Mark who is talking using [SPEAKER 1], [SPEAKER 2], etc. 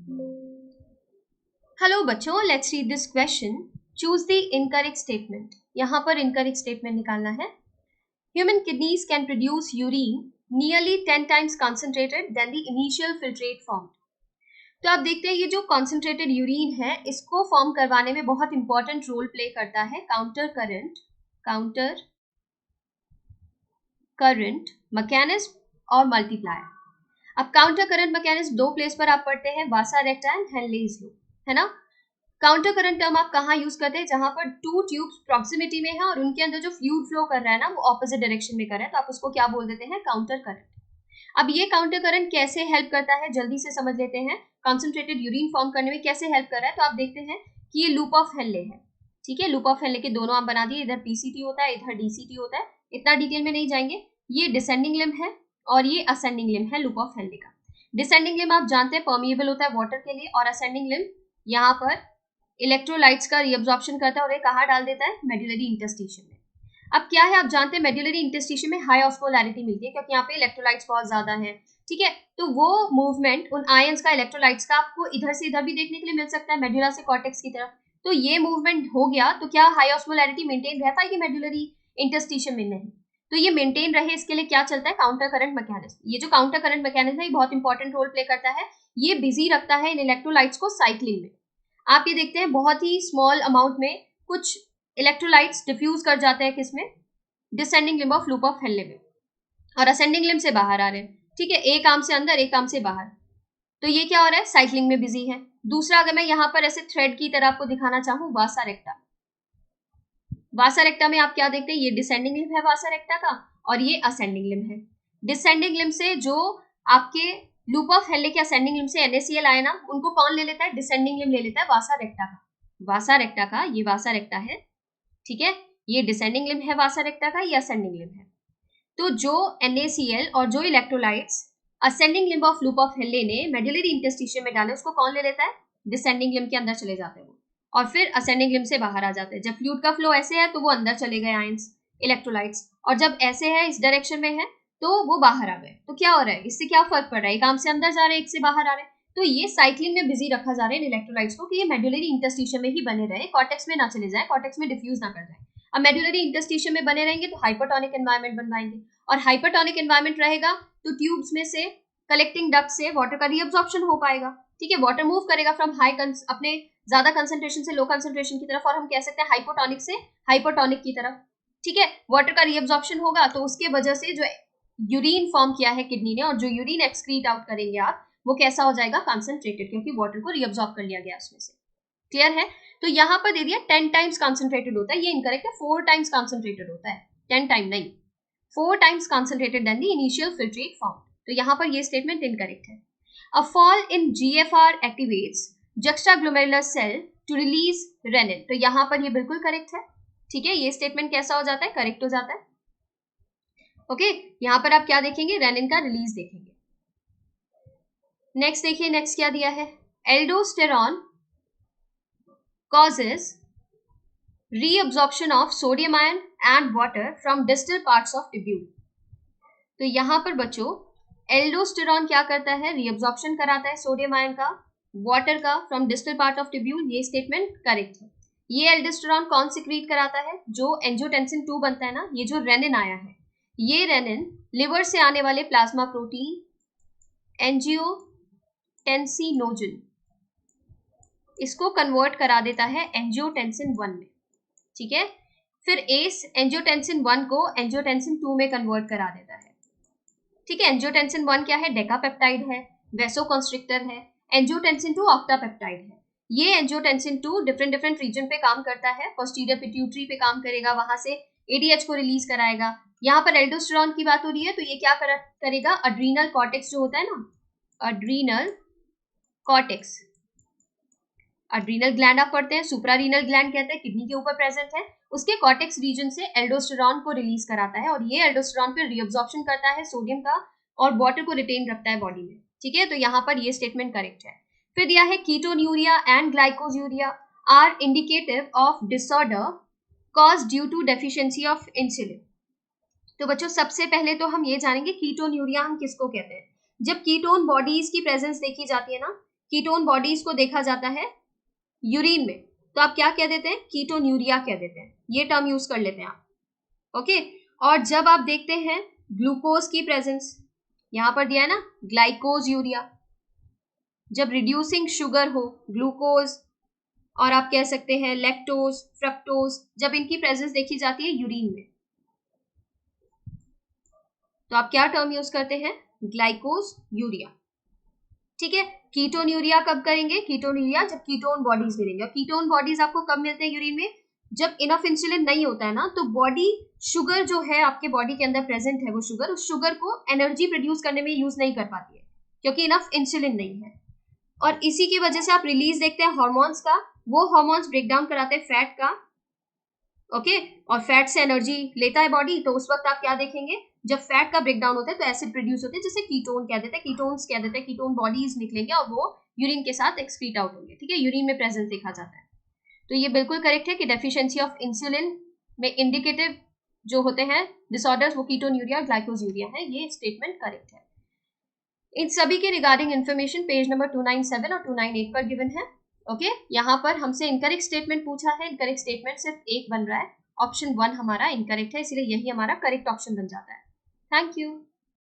[SPEAKER 1] Hello बच्चों, let's read this question. Choose the incorrect statement. यहाँ पर इनकरेक्ट स्टेटमेंट निकालना है। Human kidneys can produce urine nearly 10 times concentrated than the initial filtrate form. तो आप देखते हैं ये जो कॉन्सेंट्रेटेड यूरिन है इसको फॉर्म करवाने में बहुत इंपॉर्टेंट रोल प्ले करता है काउंटर करंट मैकेनिज्म और मल्टीप्लायर। अब काउंटर करंट मैकेनिज्म दो प्लेस पर आप पढ़ते हैं, वासा रेक्टा एंड हेनलेज लूप, है ना। काउंटर करंट टर्म आप कहाँ यूज करते हैं, जहां पर टू ट्यूब्स प्रॉक्सिमिटी में है और उनके अंदर जो फ्लूइड फ्लो कर रहा है ना वो ऑपोजिट डायरेक्शन में कर रहा है, तो आप उसको क्या बोल देते हैं, काउंटर करंट। अब ये काउंटर करंट कैसे हेल्प करता है जल्दी से समझ लेते हैं। कॉन्सेंट्रेटेड यूरिन फॉर्म करने में कैसे हेल्प कर रहा है, तो आप देखते हैं कि ये लूप ऑफ हेनले है। ठीक है, लूप ऑफ हेनले के दोनों आप बना दिए, इधर पीसीटी होता है इधर डीसीटी होता है, इतना डिटेल में नहीं जाएंगे। ये डिसेंडिंग लिम्ब है और ये असेंडिंग लिम्ब है लूप ऑफ हेनले का। डिसेंडिंग लिम्ब आप जानते हैं परमिएबल होता है वाटर के लिए, और असेंडिंग लिम्ब यहाँ पर इलेक्ट्रोलाइट्स का रीअब्जॉर्प्शन करता है और ये कहाँ डाल देता है, मेड्यूलरी इंटरस्टिशियम में। अब क्या है, आप जानते हैं मेड्यूलरी इंटरस्टिशियम में हाई ऑस्मोलैरिटी मिलती है क्योंकि यहाँ पे इलेक्ट्रोलाइट्स बहुत ज्यादा है। ठीक है, तो वो मूवमेंट उन आयंस का, इलेक्ट्रोलाइट्स का, आपको इधर से इधर भी देखने के लिए मिल सकता है, मेड्यूला से कॉर्टेक्स की तरफ। तो ये मूवमेंट हो गया तो क्या हाई ऑस्मोलैरिटी मेंटेन रह पाएगी मेड्यूलरी इंटरस्टिशियम में? नहीं। तो ये मेंटेन रहे इसके लिए क्या चलता है, काउंटर करंट मैकेनिज्म। ये जो काउंटर करंट मैकेनिज्म है ये बहुत इंपॉर्टेंट रोल प्ले करता है। ये बिजी रखता है इन इलेक्ट्रोलाइट्स को साइक्लिंग में। आप ये देखते हैं बहुत ही स्मॉल अमाउंट में कुछ इलेक्ट्रोलाइट्स डिफ्यूज कर जाते हैं किसमें, descending limb of loop of Henle में, और असेंडिंग लिम्ब से बाहर आ रहे हैं। ठीक है, एक आर्म से अंदर एक आर्म से बाहर, तो ये क्या हो रहा है, साइक्लिंग में बिजी है। दूसरा, अगर मैं यहाँ पर ऐसे थ्रेड की तरह आपको दिखाना चाहूँ, वासा रेक्टा। वासा रेक्टा में आप क्या देखते हैं, ये डिसेंडिंग लिम्ब है वासा रेक्टा का और ये असेंडिंग लिम्ब है। डिसेंडिंग लिम्ब से जो आपके लूप ऑफ हेनले के असेंडिंग लिम्ब से NaCl आए ना, उनको कौन ले लेता है, डिसेंडिंग लिम्ब ले लेता है वासा रेक्टा का। वासा रेक्टा का, ये वासा रेक्टा है। ठीक है, ये डिसेंडिंग लिम्ब है वासा रेक्टा का, ये असेंडिंग लिम्ब है। तो जो NaCl और जो electrolytes ascending limb of loop of Henle ने मेडुलरी इंटरस्टिशियम में डाले, उसको कौन ले लेता है, डिसेंडिंग लिम्ब के अंदर चले जाते हैं वो, और फिर असेंडिंग लिम्ब से बाहर आ जाते हैं। जब फ्लूइड का फ्लो ऐसे है तो वो अंदर चले गए आयंस, इलेक्ट्रोलाइट्स, और जब ऐसे है इस डायरेक्शन में है तो वो बाहर आ गए। तो क्या हो रहा है, इससे क्या फर्क पड़ रहा है, एक आर्म से अंदर जा रहे हैं एक से बाहर आ रहे हैं। तो ये साइक्लिंग में बिजी रखा जा रहा है इन इलेक्ट्रोलाइट्स को कि ये मेडुलरी इंटरस्टिशियम में ही बने रहे, कॉर्टेक्स में ना चले जाए, कॉर्टेक्स में डिफ्यूज ना कर जाए। अब मेडुलरी इंटरस्टिशियम में बने रहेंगे तो हाइपरटोनिक एनवायरनमेंट बन पाएंगे, और हाइपरटोनिक एनवायरनमेंट रहेगा तो ट्यूब्स में से, कलेक्टिंग डक्ट से वाटर का रीअब्जॉर्प्शन हो पाएगा। ठीक है, वाटर मूव करेगा फ्रॉम अपने ज्यादा कंसंट्रेशन से लो कंसंट्रेशन की तरफ, और हम कह सकते हैं हाइपोटोनिक से हाइपरटोनिक की तरफ। ठीक है, वाटर का रीअब्जॉर्प्शन होगा तो उसके वजह से जो यूरिन फॉर्म किया है किडनी ने, और जो यूरिन एक्सक्रीट आउट करेंगे आप, वो कैसा हो जाएगा, कंसंट्रेटेड, क्योंकि वाटर को रीअब्जॉर्ब कर लिया गया उसमें से। क्लियर है? तो यहाँ पर दे दिया 10 टाइम्स कंसंट्रेटेड होता है, ये इनकरेक्ट है, 4 टाइम्स कंसंट्रेटेड होता है, 10 टाइम नहीं, 4 times concentrated than the initial filtrate form. तो यहाँ पर ये स्टेटमेंट इनकरेक्ट है। A fall in GFR activates juxtaglomerular cell to release renin। तो यहाँ पर ये बिल्कुल करेक्ट है। ठीक है, ये स्टेटमेंट कैसा हो जाता है, करेक्ट हो जाता है। ओके, यहाँ पर आप क्या देखेंगे, रेनिन का रिलीज देखेंगे। नेक्स्ट देखिए, नेक्स्ट क्या दिया है, aldosterone causes reabsorption of sodium ion and water from distal parts of tubule। तो यहाँ पर बच्चों एल्डोस्टेरॉन क्या करता है, रीअब्जॉर्प्शन कराता है सोडियम आयन का, वाटर का, from distal part of tubule. ये स्टेटमेंट करेक्ट है। ये एल्डोस्टेरॉन कौन सिक्रीट कराता है, जो एंजियोटेंसिन 2 बनता है ना, ये जो रेनिन आया है, ये रेनिन लिवर से आने वाले प्लाज्मा प्रोटीन एंजियोटेंसिनोजन, इसको कन्वर्ट करा देता है एंजियोटेंसिन 1 में। ठीक है, फिर एस एंजियोटेंसिन 1 को एंजियोटेंसिन 2 में कन्वर्ट करा देता है। ठीक है, एंजियोटेंसिन 1 क्या है, डेकापेप्टाइड है, वेसोकंस्ट्रिक्टर है। एंजियोटेंसिन 2 ऑक्टापेप्टाइड है। ये एंजियोटेंसिन 2 डिफरेंट डिफरेंट रीजन पे काम करता है, पोस्टीरियर पिट्यूटरी पे काम करेगा, वहां से ADH को रिलीज कराएगा। यहाँ पर एल्डोस्टेरॉन की बात हो रही है तो ये क्या करेगा, अड्रीनल कॉर्टेक्स जो होता है ना, अड्रीनल कॉर्टेक्स, अड्रीनल ग्लैंड आप पढ़ते हैं, सुप्रारीनल ग्लैंड कहते हैं, किडनी के ऊपर प्रेजेंट है, उसके कॉर्टेक्स रीजन से एल्डोस्टेरॉन को रिलीज कराता है, और ये एल्डोस्टेरॉन फिर रीअब्जॉर्प्शन करता है सोडियम का और वाटर को रिटेन रखता है बॉडी में। ठीक है, तो यहाँ पर ये स्टेटमेंट करेक्ट है। फिर दिया है ketonuria and glycosuria are indicative of disorder cause due to deficiency of insulin. तो बच्चों सबसे पहले तो हम ये जानेंगे कीटोन्यूरिया हम किसको कहते हैं। जब कीटोन बॉडीज की प्रेजेंस देखी जाती है ना, कीटोन बॉडीज को देखा जाता है यूरिन में, तो आप क्या कह देते हैं, कीटोन्यूरिया कह देते हैं, ये टर्म यूज कर लेते हैं आप, ओके। और जब आप देखते हैं ग्लूकोज की प्रेजेंस, यहां पर दिया है ना ग्लाइकोज यूरिया, जब रिड्यूसिंग शुगर हो, ग्लूकोज और आप कह सकते हैं लैक्टोज, फ्रक्टोज, जब इनकी प्रेजेंस देखी जाती है यूरिन में, तो आप क्या टर्म यूज करते हैं, ग्लाइकोज यूरिया, ठीक है। कीटोन यूरिया कब करेंगे, कीटोन यूरिया जब कीटोन बॉडीज मिलेंगे। और कीटोन बॉडीज आपको कब मिलते हैं यूरिन में, जब इनफ इंसुलिन नहीं होता है ना, तो बॉडी शुगर जो है आपके बॉडी के अंदर प्रेजेंट है, वो शुगर, उस शुगर को एनर्जी प्रोड्यूस करने में यूज नहीं कर पाती है क्योंकि इनफ इंसुलिन नहीं है। और इसी की वजह से आप रिलीज देखते हैं हार्मोन्स का, वो हार्मोन्स ब्रेक डाउन कराते हैं फैट का, ओके। और फैट से एनर्जी लेता है बॉडी, तो उस वक्त आप क्या देखेंगे, जब फैट का ब्रेकडाउन होता है तो एसिड प्रोड्यूस होते हैं, जिसे कीटोन कह देते हैं, कीटोन्स कह देते हैं, कीटोन बॉडीज निकलेंगे और वो यूरिन के साथ एक्सक्रीट आउट होंगे, ठीक है, यूरिन में प्रेजेंस देखा जाता है। तो ये बिल्कुल करेक्ट है कि डेफिशिएंसी ऑफ इंसुलिन में इंडिकेटिव जो होते हैं डिसऑर्डर्स, वो कीटोन्यूरिया और ग्लाइकोज्यूरिया है, ये स्टेटमेंट करेक्ट है। इन सभी के रिगार्डिंग इन्फॉर्मेशन पेज नंबर 297 और 298 पर गिवन है, ओके। यहाँ पर हमसे इनकरेक्ट स्टेटमेंट पूछा है, इनकरेक्ट स्टेटमेंट सिर्फ एक बन रहा है, ऑप्शन 1 हमारा इनकरेक्ट है, इसलिए यही हमारा करेक्ट ऑप्शन बन जाता है। Thank you.